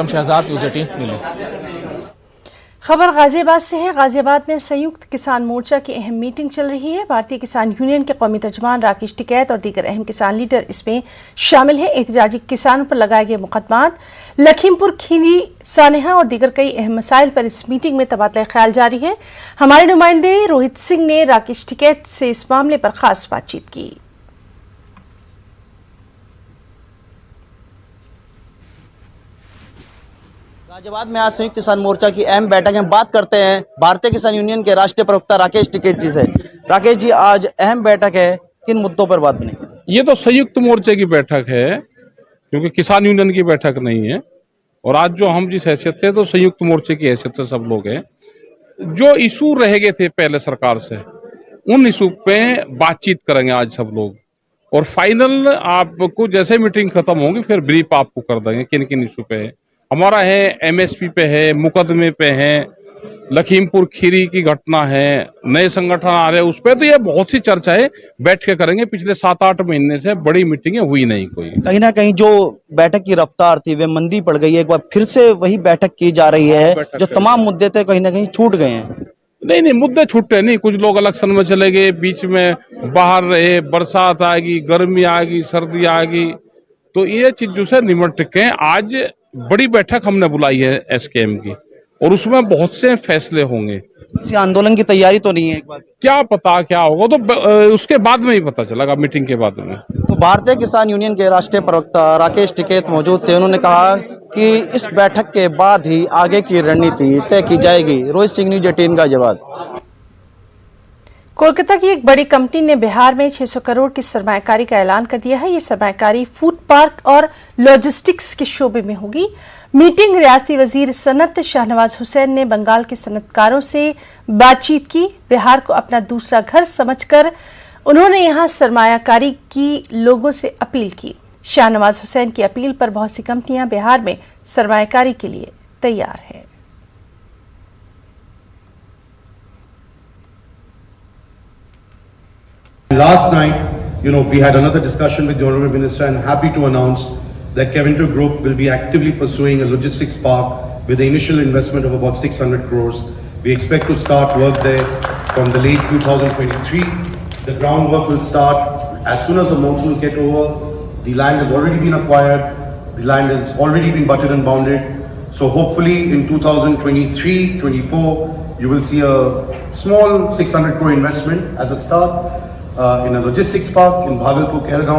Shahzad news 18 मिले। खबर गाजियाबाद से है। गाजियाबाद में संयुक्त किसान मोर्चा की अहम मीटिंग चल रही है। भारतीय किसान यूनियन के कौमी तर्जुमान राकेश टिकैत और दीगर अहम किसान लीडर इसमें शामिल हैं। एहतजाजी किसानों पर लगाए गए मुकदमात, लखीमपुर खीरी, सानेहा और दीगर कई अहम मसाइल पर इस मीटिंग में तबादला ख्याल जारी है। हमारे नुमाइंदे रोहित सिंह ने राकेश टिकैत से इस मामले पर खास बातचीत की। गाजियाबाद में आज संयुक्त किसान मोर्चा की अहम बैठक में बात करते हैं भारतीय किसान यूनियन के राष्ट्रीय प्रवक्ता राकेश टिकैत जी से। राकेश जी, आज अहम बैठक है, किन मुद्दों पर बात बनी? ये तो संयुक्त मोर्चे की बैठक है, क्योंकि किसान यूनियन की बैठक नहीं है। और आज जो हम जिस हैसियत से, तो संयुक्त मोर्चे की हैसियत से सब लोग हैं। जो इशू रह गए थे पहले सरकार से, उन इशू पे बातचीत करेंगे आज सब लोग। और फाइनल आपको जैसे मीटिंग खत्म होगी फिर ब्रीफ आपको कर देंगे किन किन इशू पे है। हमारा है एमएसपी पे है, मुकदमे पे है, लखीमपुर खीरी की घटना है, नए संगठन आ रहे हैं उस पर। तो ये बहुत सी चर्चा है, बैठ के करेंगे। पिछले 7-8 महीने से बड़ी मीटिंगें हुई नहीं कोई। कहीं ना कहीं जो बैठक की रफ्तार थी वे मंदी पड़ गई है। एक बार फिर से वही बैठक की जा रही है, जो तमाम मुद्दे थे कहीं ना कहीं छूट गए हैं। नहीं, मुद्दे छूटे नहीं। कुछ लोग इलेक्शन में चले गए, बीच में बाहर रहे, बरसात आएगी, गर्मी आएगी, सर्दी आएगी, तो ये चीजों से निमट के आज बड़ी बैठक हमने बुलाई है एसकेएम की, और उसमें बहुत से फैसले होंगे। किसी आंदोलन की तैयारी तो नहीं है? एक बार क्या पता क्या होगा, तो उसके बाद में ही पता चलेगा, मीटिंग के बाद में। तो भारतीय किसान यूनियन के राष्ट्रीय प्रवक्ता राकेश टिकैत मौजूद थे। उन्होंने कहा कि इस बैठक के बाद ही आगे की रणनीति तय की जाएगी। रोहित सिंह, न्यूज़ 18 गाजियाबाद। कोलकाता की एक बड़ी कंपनी ने बिहार में 600 करोड़ की सरमायाकारी का ऐलान कर दिया है। ये सरमायाकारी फूड पार्क और लॉजिस्टिक्स के शोबे में होगी। मीटिंग रियासती वजीर सनत शाहनवाज हुसैन ने बंगाल के सनतकारों से बातचीत की। बिहार को अपना दूसरा घर समझकर उन्होंने यहां सरमायाकारी की लोगों से अपील की। शाहनवाज हुसैन की अपील पर बहुत सी कंपनियां बिहार में सरमायाकारी के लिए तैयार हैं। Last night, we had another discussion with the Honorable Minister, and happy to announce that Kevinter Group will be actively pursuing a logistics park with an initial investment of about 600 crores. We expect to start work there from the late 2023. The groundwork will start as soon as the monsoons get over. The land has already been acquired. The land has already been butted and bounded. So hopefully in 2023-24, you will see a small 600 crore investment as a start in a logistics park in Bhagalpur, Kehelgaon.